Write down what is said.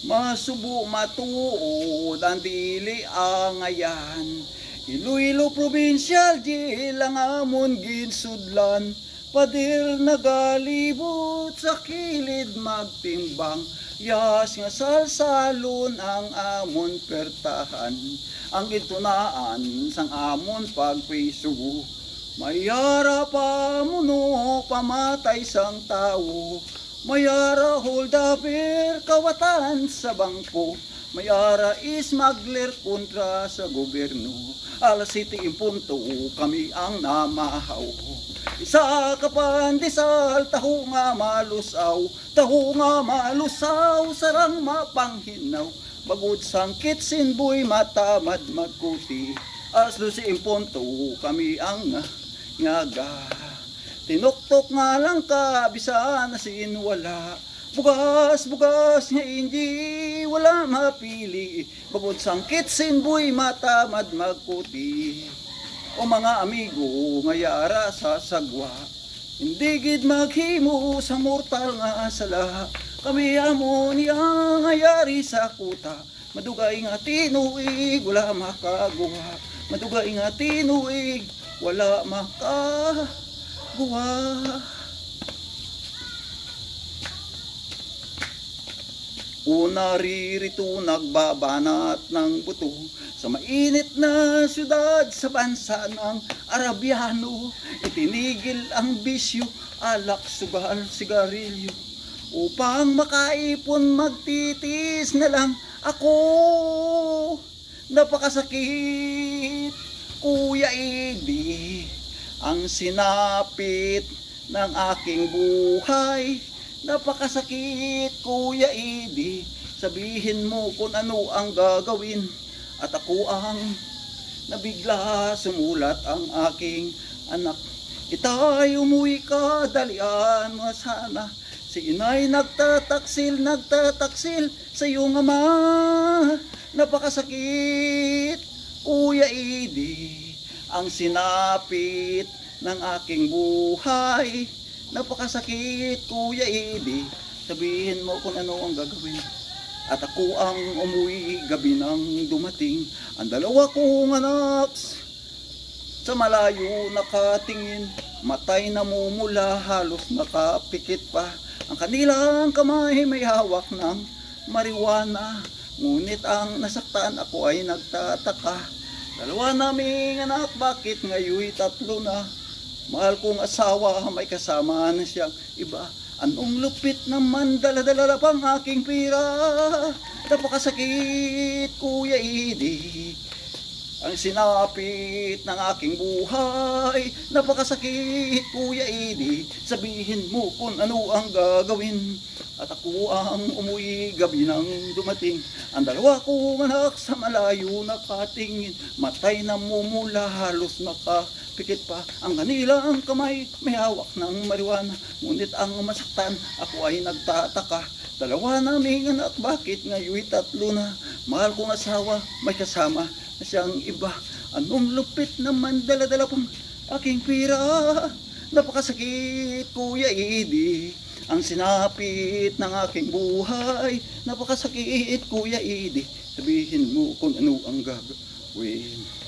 Masubo matuod ang dili angayan. Iloilo Provincial Jail ang amon ginsudlan. Pader nagalibot sa kilid magtimbang. Yas nga salsalon ang amon pertahan. Ang itunaan sang amon pagpiso. Mayara pa muno pamatay sang tao. Mayara holdaper kawatan sa bangko. Mayara smuggler kontra sa gobyerno. Alas 7:00 kami ang namahaw. Isa kapandisal taho nga malusaw. Taho nga malusaw sarang mapanghinaw. Bagod sang kitsinboy matamad magkuti. Alas 12:00 kami ang ngaga. Tinuktok nga lang ka bisa na sinwala. Bugas nga hindi wala mapili. Bagod sang kitsinboy matamad magkuti. O mga amigo ngayara sa sagwa. Hindi gid maghimo sa mortal nga sala. Kami amon yang ngayari sa kuta. Madugay nga tinuig wala makaguha. Madugay nga tinuig wala makaguha. Una ririto nagbabanat ng buto sa mainit na syudad sa bansa ng Arabiano. Itinigil ang bisyo, alak, sugal, sigarilyo. Upang makaipon magtitis na lang ako. Napakasakit, Kuya Edi, ang sinapit ng aking buhay. Napakasakit, Kuya Edi, sabihin mo kung ano ang gagawin. At ako ang nabigla, sumulat ang aking anak. Itay, umuwi ka, dalian mo sana. Si inay nagtataksil sa iyong ama. Napakasakit, Kuya Edi, ang sinapit ng aking buhay. Napakasakit, Kuya Edi, sabihin mo kung ano ang gagawin. At ako ang umuwi gabi nang dumating. Ang dalawa kong anak sa malayo nakatingin. Matay na mumula, halos nakapikit pa. Ang kanilang kamay may hawak ng marijuana. Ngunit ang nasaktan ako ay nagtataka. Dalawa naming anak, bakit ngayon 3 na? Mahal kong asawa, may kasama na siyang iba. Anong lupit naman, dala-dala pang aking pira. Napakasakit, Kuya Edi, ang sinapit ng aking buhay. Napakasakit, Kuya Edi, sabihin mo kung ano ang gagawin. At ako ang umuwi gabi nang dumating. Ang dalawa kong anak sa malayo nakatingin. Matay na mumula, halos nakapikit pa. Ang kanilang kamay may hawak ng marijuana. Ngunit ang masaktan, ako ay nagtataka. Dalawa naming anak, bakit ngayon 3 na? Mahal kong asawa, may kasama na siyang iba. Anong lupit naman, dala-dala pang aking pira. Napakasakit, Kuya Edi, ang sinapit ng aking buhay. Napakasakit, Kuya Edi, sabihin mo kung ano ang gagawin.